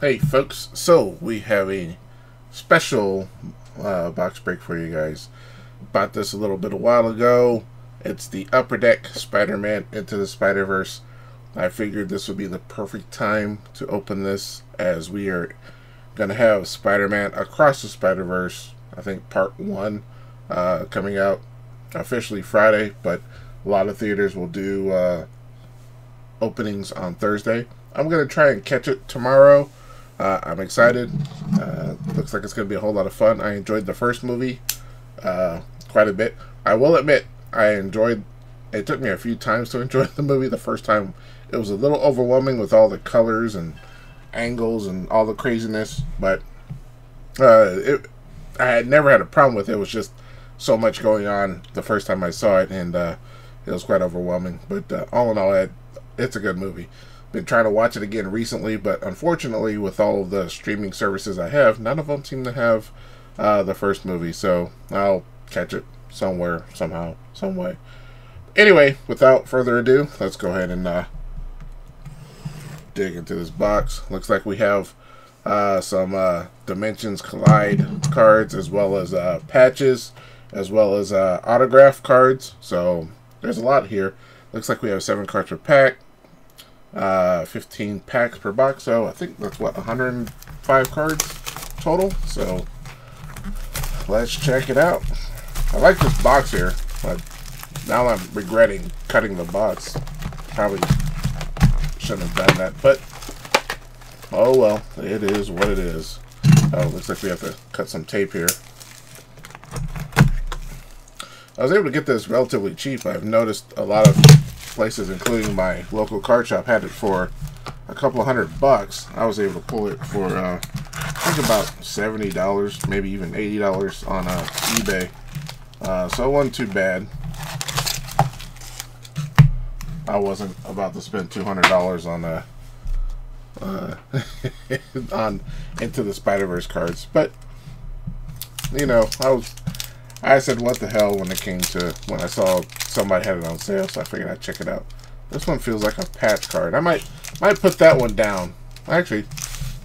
Hey folks, so we have a special box break for you guys. Bought this a little bit a while ago. It's the Upper Deck Spider-Man Into the Spider-Verse. I figured this would be the perfect time to open this, as we are going to have Spider-Man Across the Spiderverse, I think part 1, coming out officially Friday, but a lot of theaters will do openings on Thursday. I'm going to try and catch it tomorrow. I'm excited. Looks like it's going to be a whole lot of fun. I enjoyed the first movie quite a bit. I will admit, it took me a few times to enjoy the movie. The first time, it was a little overwhelming with all the colors and angles and all the craziness, but I had never had a problem with it. It was just so much going on the first time I saw it, and it was quite overwhelming. But all in all, it's a good movie. Been trying to watch it again recently, but unfortunately, with all of the streaming services I have, none of them seem to have the first movie, so I'll catch it somewhere, somehow, some way. Anyway, without further ado, let's go ahead and dig into this box. Looks like we have some Dimensions Collide cards, as well as patches, as well as autograph cards. So there's a lot here. Looks like we have 7 cards per pack. 15 packs per box, so I think that's what, 105 cards total. So let's check it out. I like this box here, but now I'm regretting cutting the box. Probably shouldn't have done that, but oh well, it is what it is. Oh, looks like we have to cut some tape here. I was able to get this relatively cheap. I've noticed a lot of places, including my local card shop, had it for a couple of $100. I was able to pull it for I think about $70, maybe even $80 on eBay. So it wasn't too bad. I wasn't about to spend $200 on on Into the Spider-Verse cards, but you know, I said what the hell when I saw somebody had it on sale, so I figured I'd check it out. This one feels like a patch card. I might put that one down. Actually,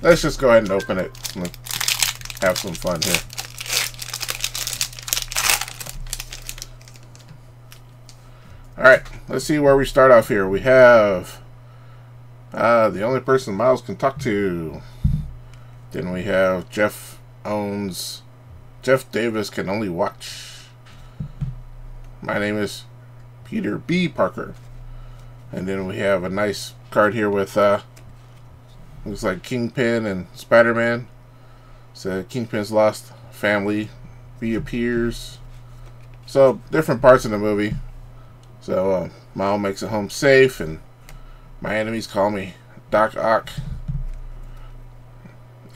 let's just go ahead and open it and have some fun here. Alright, let's see where we start off here. We have the only person Miles can talk to. Then we have Jeff Davis can only watch. My name is Peter B. Parker. And then we have a nice card here with looks like Kingpin and Spider-Man. So Kingpin's lost family reappears. So different parts of the movie. So Miles makes it home safe, and my enemies call me Doc Ock.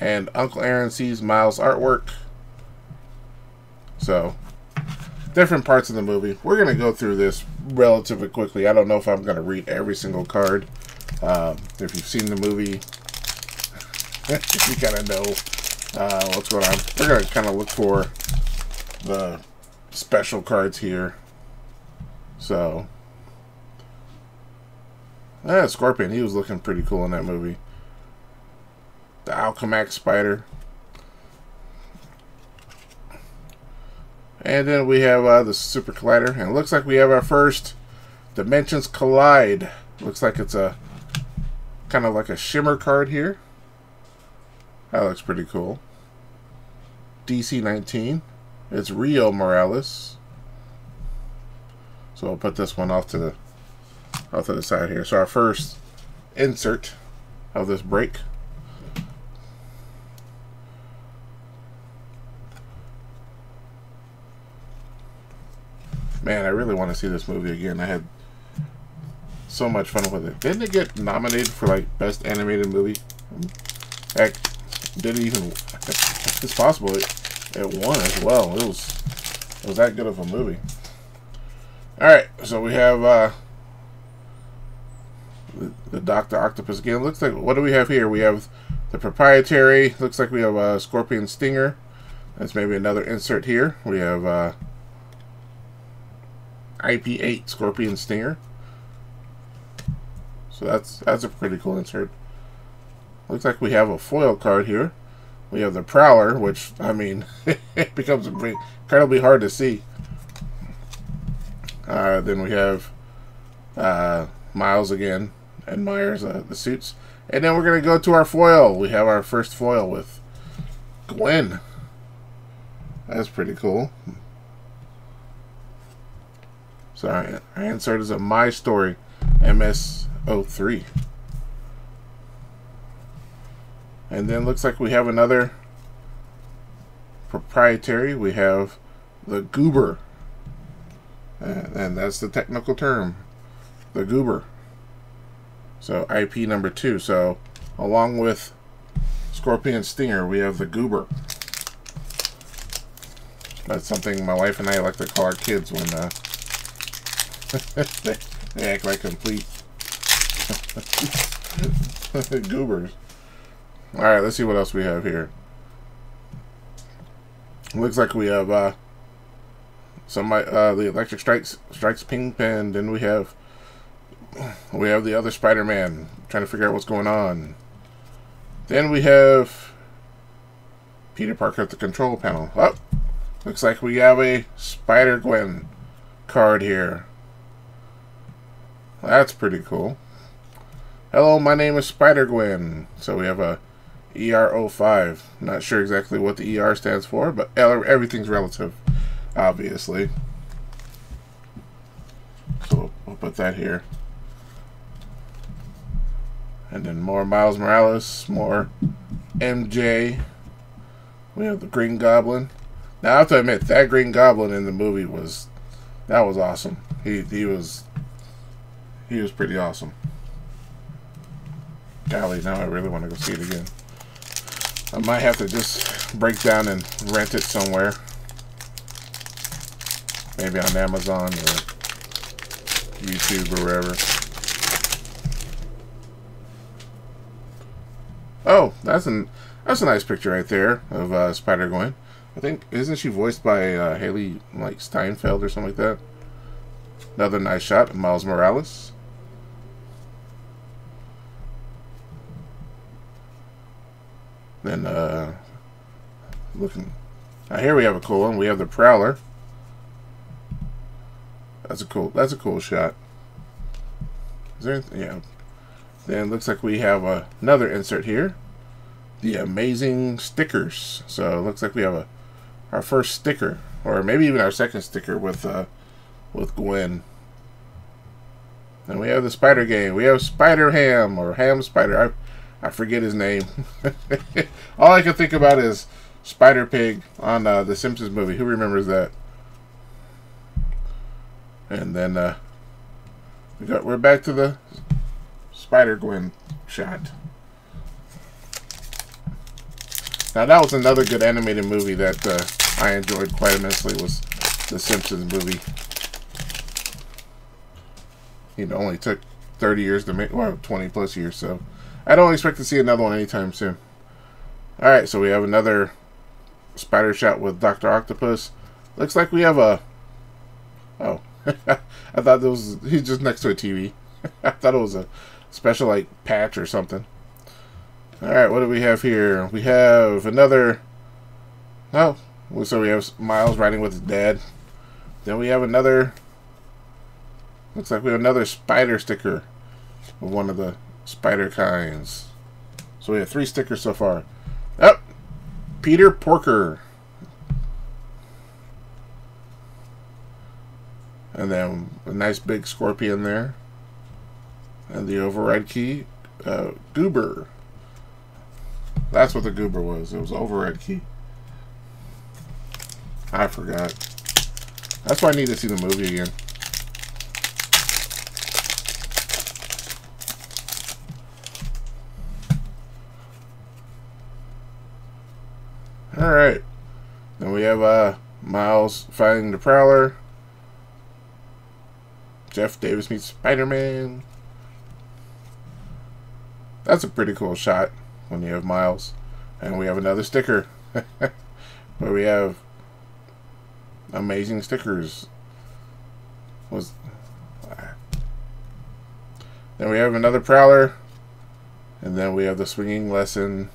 And Uncle Aaron sees Miles' artwork. So different parts of the movie. We're going to go through this relatively quickly. I don't know if I'm going to read every single card. If you've seen the movie, you kind of know what's going on. We're going to kind of look for the special cards here. So, Scorpion, he was looking pretty cool in that movie. The Alchemax Spider. And then we have the Super Collider. And it looks like we have our first Dimensions Collide. Looks like it's a kind of like a shimmer card here. That looks pretty cool. DC 19. It's Rio Morales. So I'll put this one off to the side here. So our first insert of this break. Man, I really want to see this movie again. I had so much fun with it. Didn't it get nominated for like Best Animated Movie? Heck, didn't even. It's possible it won as well. It was that good of a movie. All right, so we have the Dr. Octopus again. Looks like, what do we have here? We have the proprietary. Looks like we have a Scorpion Stinger. That's maybe another insert here. We have IP8 Scorpion Stinger. So that's a pretty cool insert. looks like we have a foil card here. We have the Prowler, which, I mean, it becomes incredibly hard to see. Then we have Miles again, and Myers, the suits. And then we're going to go to our foil. We have our first foil with Gwen. That's pretty cool. So our insert is a My Story MS-03. And then looks like we have another proprietary. We have the Goober. And that's the technical term. The Goober. So IP number 2. So along with Scorpion Stinger, we have the Goober. That's something my wife and I like to call our kids when they act like complete goobers. Alright, let's see what else we have here. Looks like we have the Electric Strikes Pink Pen. Then we have the other Spider-Man, trying to figure out what's going on. Then we have Peter Parker at the control panel. Oh, looks like we have a Spider-Gwen card here. That's pretty cool. Hello, my name is Spider-Gwen. So we have a ER05. Not sure exactly what the ER stands for, but everything's relative, obviously. So we'll put that here. And then more Miles Morales, more MJ. We have the Green Goblin. Now I have to admit, that Green Goblin in the movie was awesome. He was pretty awesome. Golly, now I really want to go see it again. I might have to just break down and rent it somewhere. Maybe on Amazon or YouTube or wherever. Oh, that's a nice picture right there of Spider-Gwen. I think, isn't she voiced by Haley like Steinfeld or something like that? Another nice shot of Miles Morales. Then looking, now here we have a cool one. We have the Prowler. That's a cool shot. Is there anything? Yeah. Then it looks like we have another insert here. The Amazing Stickers. So it looks like we have our first sticker, or maybe even our second sticker with Gwen. And we have the Spider Game. We have Spider-Ham or Ham Spider. I forget his name. All I can think about is Spider Pig on the Simpsons movie. Who remembers that? And then we're back to the Spider-Gwen shot. Now that was another good animated movie that I enjoyed quite immensely, was the Simpsons movie. It only took 30 years to make, well, 20 plus years, so I don't expect to see another one anytime soon. Alright, so we have another spider shot with Dr. Octopus. Looks like we have a... Oh, I thought he's just next to a TV. I thought it was a special, like, patch or something. Alright, what do we have here? We have another... Oh, so we have Miles riding with his dad. Then we have another... Looks like we have another spider sticker of one of the spider kinds. So we have 3 stickers so far. Oh, Peter Porker. And then a nice big scorpion there. And the override key, Goober. That's what the Goober was. It was override key. I forgot. That's why I need to see the movie again. Alright. Then we have Miles fighting the Prowler. Jeff Davis meets Spider-Man. That's a pretty cool shot when you have Miles. And we have another sticker. Where we have Amazing Stickers. Then we have another Prowler. And then we have the swinging lesson.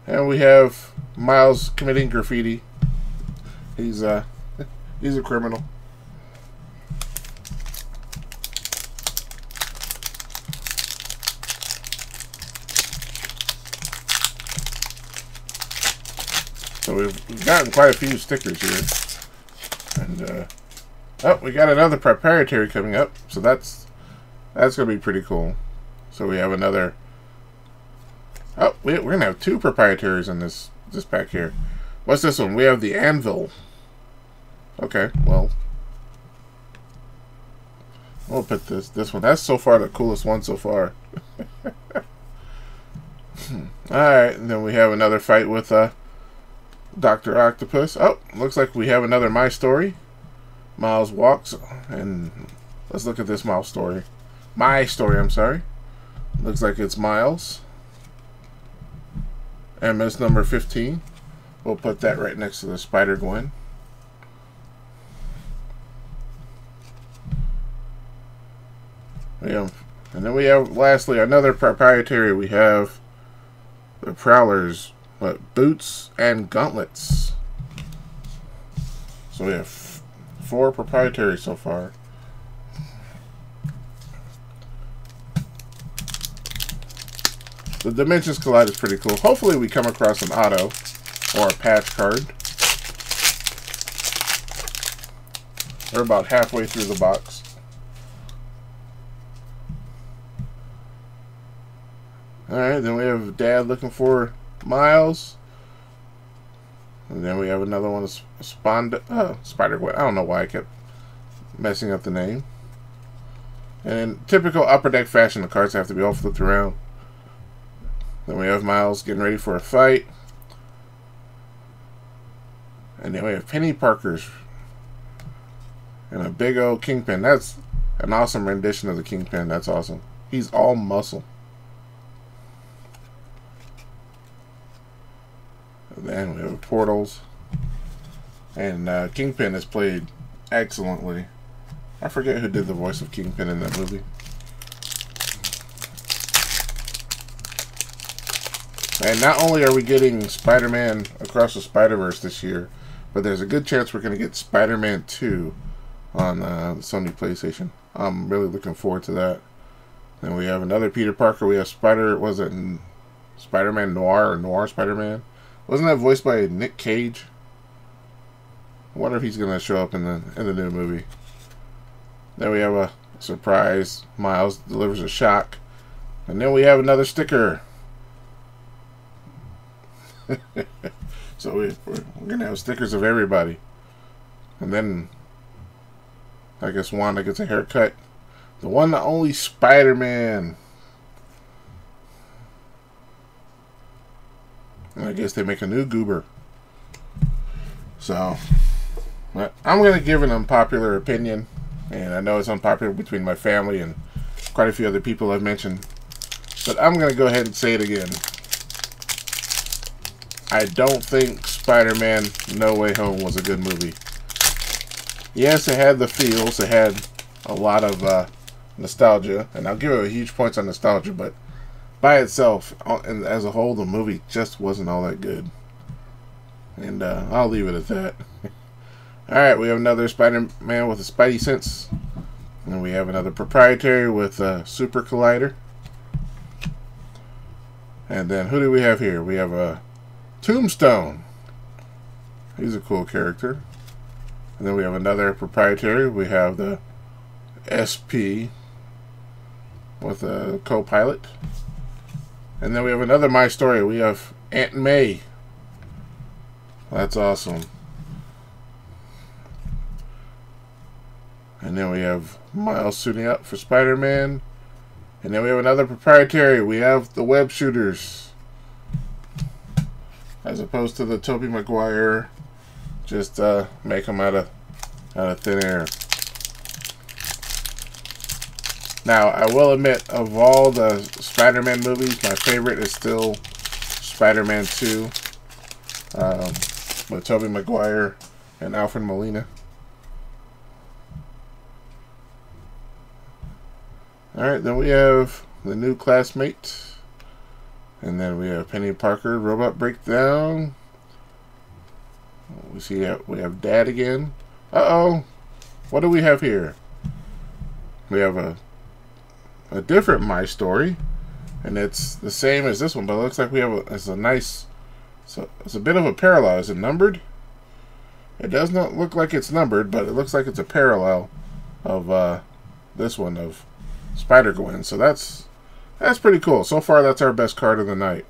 And we have Miles committing graffiti. He's a criminal. So we've gotten quite a few stickers here. And oh, we got another proprietary coming up. So that's gonna be pretty cool. So we have another. Oh, we're gonna have two proprietaries in this pack here. What's this one? We have the anvil. Okay, well, we'll put this one. That's so far the coolest one so far. Alright, and then we have another fight with Dr. Octopus. Oh, looks like we have another My Story. Miles walks, and let's look at this Miles story. My Story, I'm sorry. Looks like it's Miles. MS number 15. We'll put that right next to the Spider-Gwen. And then we have, lastly, another proprietary. We have the Prowler's boots and gauntlets. So we have 4 proprietaries so far. The Dimensions Collide is pretty cool. Hopefully we come across an auto or a patch card. We're about halfway through the box. Alright, then we have Dad looking for Miles. And then we have another one of Spider-Gwen. I don't know why I kept messing up the name. And in typical Upper Deck fashion, the cards have to be all flipped around. Then we have Miles getting ready for a fight. And then we have Penny Parker's. And a big old Kingpin. That's an awesome rendition of the Kingpin. That's awesome. He's all muscle. And then we have Portals. And Kingpin is played excellently. I forget who did the voice of Kingpin in that movie. And not only are we getting Spider-Man Across the Spiderverse this year, but there's a good chance we're going to get Spider-Man 2 on the Sony PlayStation. I'm really looking forward to that. Then we have another Peter Parker. We have Spider-Man Noir or Noir Spider-Man? Wasn't that voiced by Nick Cage? I wonder if he's going to show up in the new movie. Then we have a surprise. Miles delivers a shock. And then we have another sticker. So we're going to have stickers of everybody. And then I guess Wanda gets a haircut. The one, the only Spider-Man. And I guess they make a new Goober. So I'm going to give an unpopular opinion. And I know it's unpopular between my family and quite a few other people I've mentioned. But I'm going to go ahead and say it again. I don't think Spider-Man No Way Home was a good movie. Yes, it had the feels. It had a lot of nostalgia. And I'll give it a huge points on nostalgia. But by itself, and as a whole, the movie just wasn't all that good. And I'll leave it at that. Alright, we have another Spider-Man with a Spidey sense. And we have another proprietary with a Super Collider. And then who do we have here? We have a Tombstone. He's a cool character. And then we have another proprietary. We have the SP with a co-pilot. And then we have another My Story. We have Aunt May. That's awesome. And then we have Miles suiting up for Spider-Man. And then we have another proprietary. We have the Web Shooters. As opposed to the Tobey Maguire. Just make them out of thin air. Now, I will admit, of all the Spider-Man movies, my favorite is still Spider-Man 2. With Tobey Maguire and Alfred Molina. Alright, then we have the new classmate. And then we have Penny Parker, Robot Breakdown. We have Dad again. Uh-oh. What do we have here? We have a different My Story. And it's the same as this one, but it looks like we have it's a nice... So it's a bit of a parallel. Is it numbered? It does not look like it's numbered, but it looks like it's a parallel of this one of Spider-Gwen. So that's pretty cool. So far, that's our best card of the night.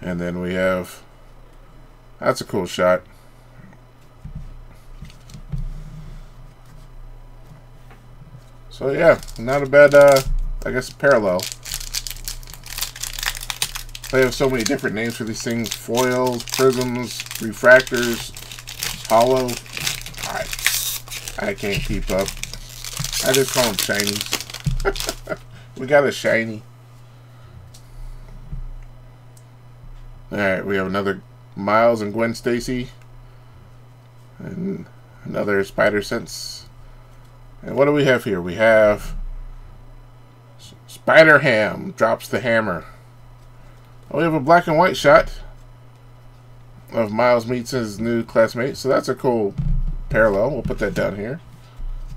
And then we have... That's a cool shot. So yeah, not a bad, I guess, parallel. They have so many different names for these things. Foils, prisms, refractors, hollow. I can't keep up. I just call them shinies. We got a shiny. Alright, we have another Miles and Gwen Stacy. And another Spider-Sense. And what do we have here? We have Spider-Ham drops the hammer. Oh, we have a black and white shot of Miles meets his new classmate. So that's a cool parallel. We'll put that down here.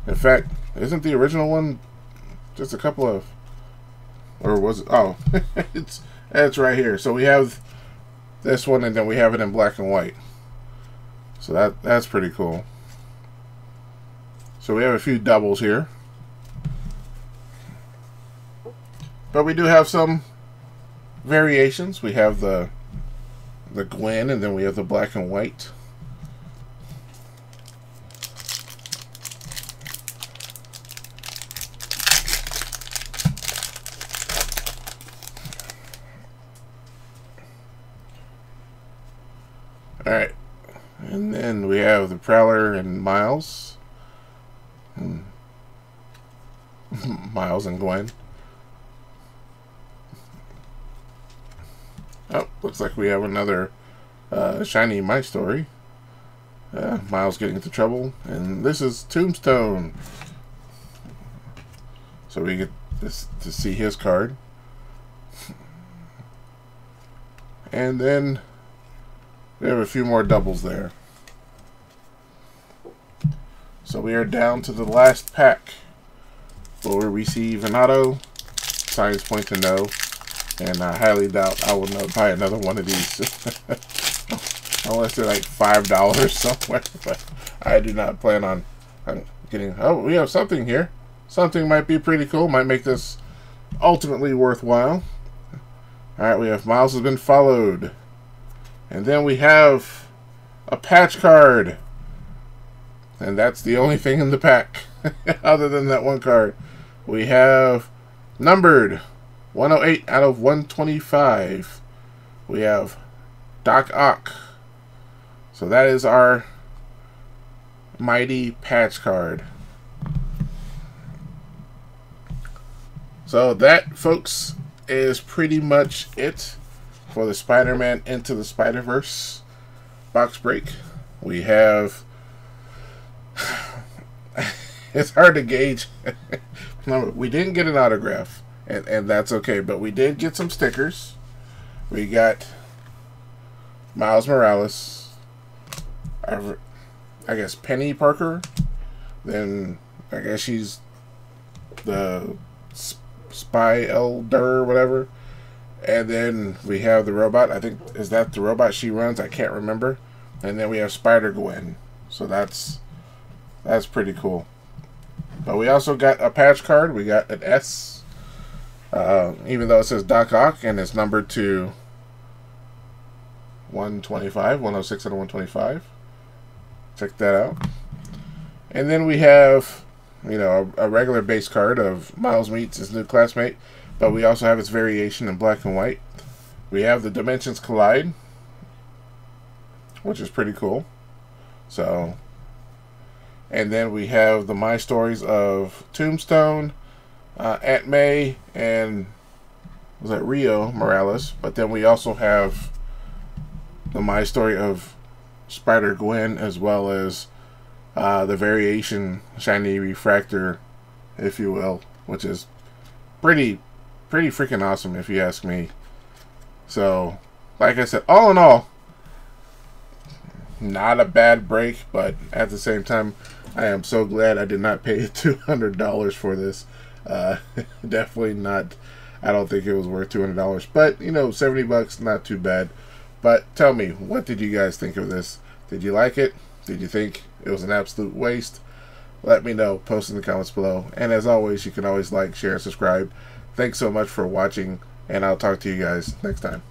In fact, isn't the original one just a couple of... Or was it? Oh, it's right here. So we have this one, and then we have it in black and white. So that's pretty cool. So we have a few doubles here. But we do have some variations. We have the Gwen, and then we have the black and white. Alright, and then we have the Prowler and Miles. Miles and Gwen. Oh, looks like we have another shiny My Story. Miles getting into trouble. And this is Tombstone. So we get this to see his card. And then we have a few more doubles there. So we are down to the last pack. Will we receive an auto? Signs point to no. And I highly doubt I will buy another one of these. Unless they're like $5 somewhere. But I do not plan on getting... Oh, we have something here. Something might be pretty cool. Might make this ultimately worthwhile. Alright, we have Miles has been followed. And then we have a patch card. And that's the only thing in the pack. Other than that one card. We have numbered 108 out of 125. We have Doc Ock. So that is our mighty patch card. So that, folks, is pretty much it for the Spider-Man Into the Spider-Verse box break. We have... It's hard to gauge. We didn't get an autograph, and that's okay, but we did get some stickers. We got Miles Morales, I guess Penny Parker, then I guess she's the Spy Elder or whatever, and then we have the robot. I think, is that the robot she runs? I can't remember. And then we have Spider-Gwen. So that's pretty cool. But we also got a patch card. We got an S. Even though it says Doc Ock and it's numbered to 125, 106 out of 125. Check that out. And then we have, you know, a regular base card of Miles meets his new classmate. But we also have its variation in black and white. We have the Dimensions Collide, which is pretty cool. So... And then we have the My Stories of Tombstone, Aunt May, and was that Rio Morales. But then we also have the My Story of Spider-Gwen, as well as the variation shiny refractor, if you will, which is pretty pretty freaking awesome if you ask me. So, like I said, all in all, not a bad break, but at the same time, I am so glad I did not pay $200 for this. Definitely not. I don't think it was worth $200, but you know, $70, not too bad. But tell me, what did you guys think of this? Did you like it? Did you think it was an absolute waste? Let me know. Post in the comments below. And as always, you can always like, share, and subscribe. Thanks so much for watching, and I'll talk to you guys next time.